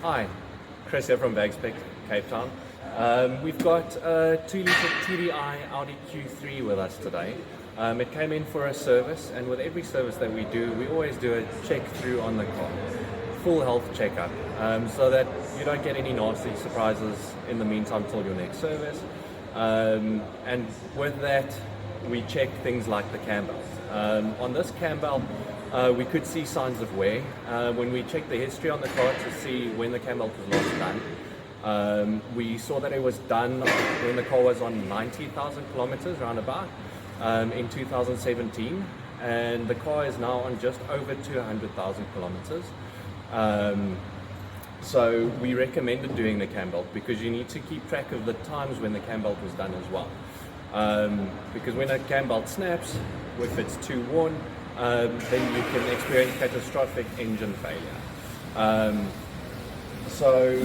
Hi, Chris here from Bagspec, Cape Town. We've got a 2.0 TDI Audi Q3 with us today. It came in for a service, and with every service that we do, we always do a check through on the car. Full health checkup, so that you don't get any nasty surprises in the meantime till your next service. And with that, we check things like the cam belt. On this cam belt, we could see signs of wear. When we checked the history on the car to see when the cam belt was last done, we saw that it was done when the car was on 90,000 kilometers roundabout in 2017, and the car is now on just over 200,000 kilometers. So we recommended doing the cam belt because you need to keep track of the times when the cam belt was done as well. Because when a cam belt snaps, if it's too worn, then you can experience catastrophic engine failure. So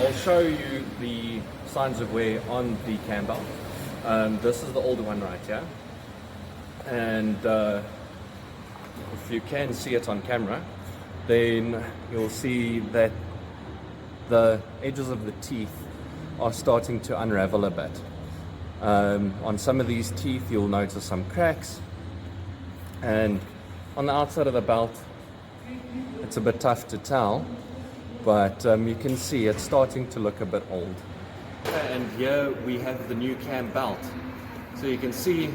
I'll show you the signs of wear on the cam belt. This is the older one right here, and if you can see it on camera, then you'll see that the edges of the teeth are starting to unravel a bit. On some of these teeth you'll notice some cracks, and on the outside of the belt it's a bit tough to tell, but you can see it's starting to look a bit old. And here we have the new cam belt, so you can see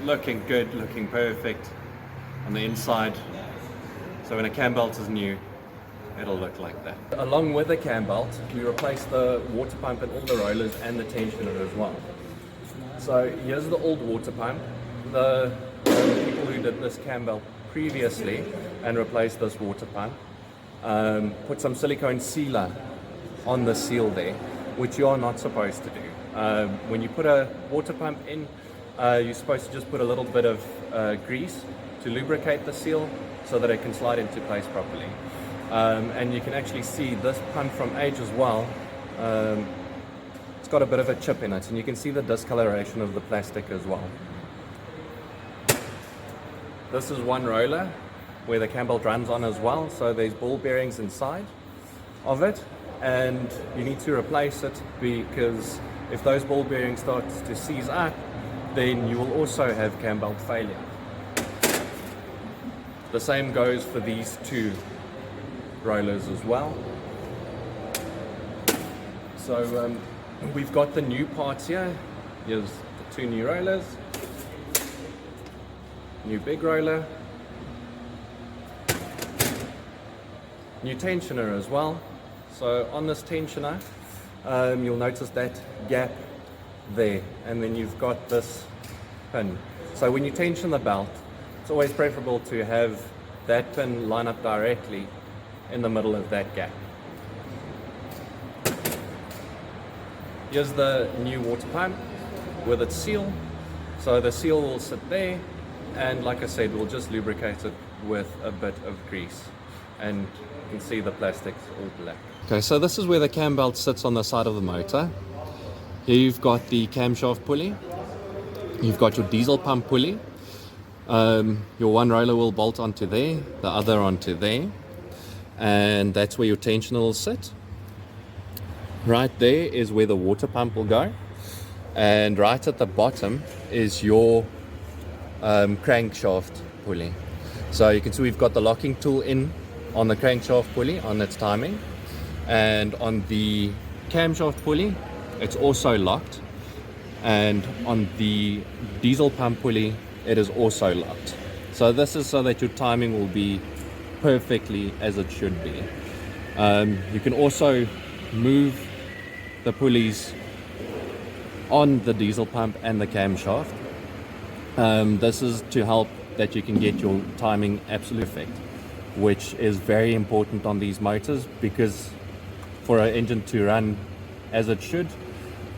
looking good, looking perfect on the inside. So when a cam belt is new, it'll look like that. Along with the cam belt, we replaced the water pump and all the rollers and the tensioner as well. So here's the old water pump. The people who did this cam belt previously and replaced this water pump put some silicone sealer on the seal there, which you are not supposed to do. When you put a water pump in, you're supposed to just put a little bit of grease to lubricate the seal so that it can slide into place properly. And you can actually see this pump from age as well. It's got a bit of a chip in it, and you can see the discoloration of the plastic as well. This is one roller where the cam belt runs on as well, so there's ball bearings inside of it, and you need to replace it because if those ball bearings start to seize up, then you will also have cam belt failure. The same goes for these two rollers as well. So we've got the new parts here. Here's the two new rollers, new big roller, new tensioner as well. So on this tensioner, you'll notice that gap there, and then you've got this pin. So when you tension the belt, it's always preferable to have that pin line up directly in the middle of that gap. Here's the new water pump with its seal. So the seal will sit there, and like I said, we'll just lubricate it with a bit of grease, and you can see the plastic's all black. Okay, so this is where the cam belt sits on the side of the motor. Here you've got the camshaft pulley, you've got your diesel pump pulley. Your one roller will bolt onto there, the other onto there, and that's where your tensioner will sit. Right there is where the water pump will go, and right at the bottom is your crankshaft pulley. So you can see we've got the locking tool in on the crankshaft pulley on its timing, and on the camshaft pulley it's also locked, and on the diesel pump pulley it is also locked. So this is so that your timing will be perfectly as it should be. You can also move the pulleys on the diesel pump and the camshaft. This is to help that you can get your timing absolute perfect, which is very important on these motors, because for an engine to run as it should,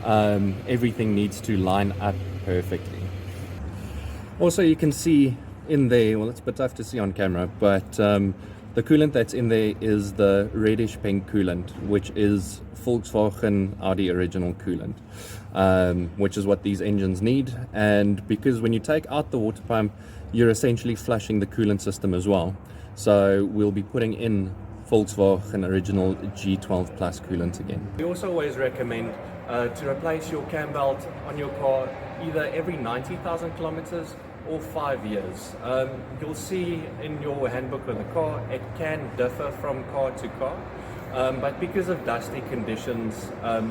everything needs to line up perfectly. Also, you can see in there, well, it's a bit tough to see on camera, but the coolant that's in there is the reddish pink coolant, which is Volkswagen Audi original coolant, which is what these engines need. And because when you take out the water pump, you're essentially flushing the coolant system as well. So we'll be putting in Volkswagen original G12 Plus coolant again. We also always recommend to replace your cam belt on your car either every 90,000 kilometers or 5 years. You'll see in your handbook of the car, it can differ from car to car, but because of dusty conditions,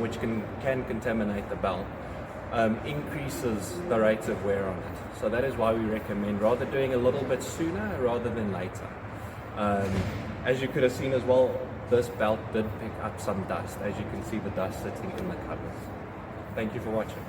which can contaminate the belt, increases the rate of wear on it. So that is why we recommend rather doing a little bit sooner rather than later. As you could have seen as well, this belt did pick up some dust. As you can see, the dust sitting in the covers. Thank you for watching.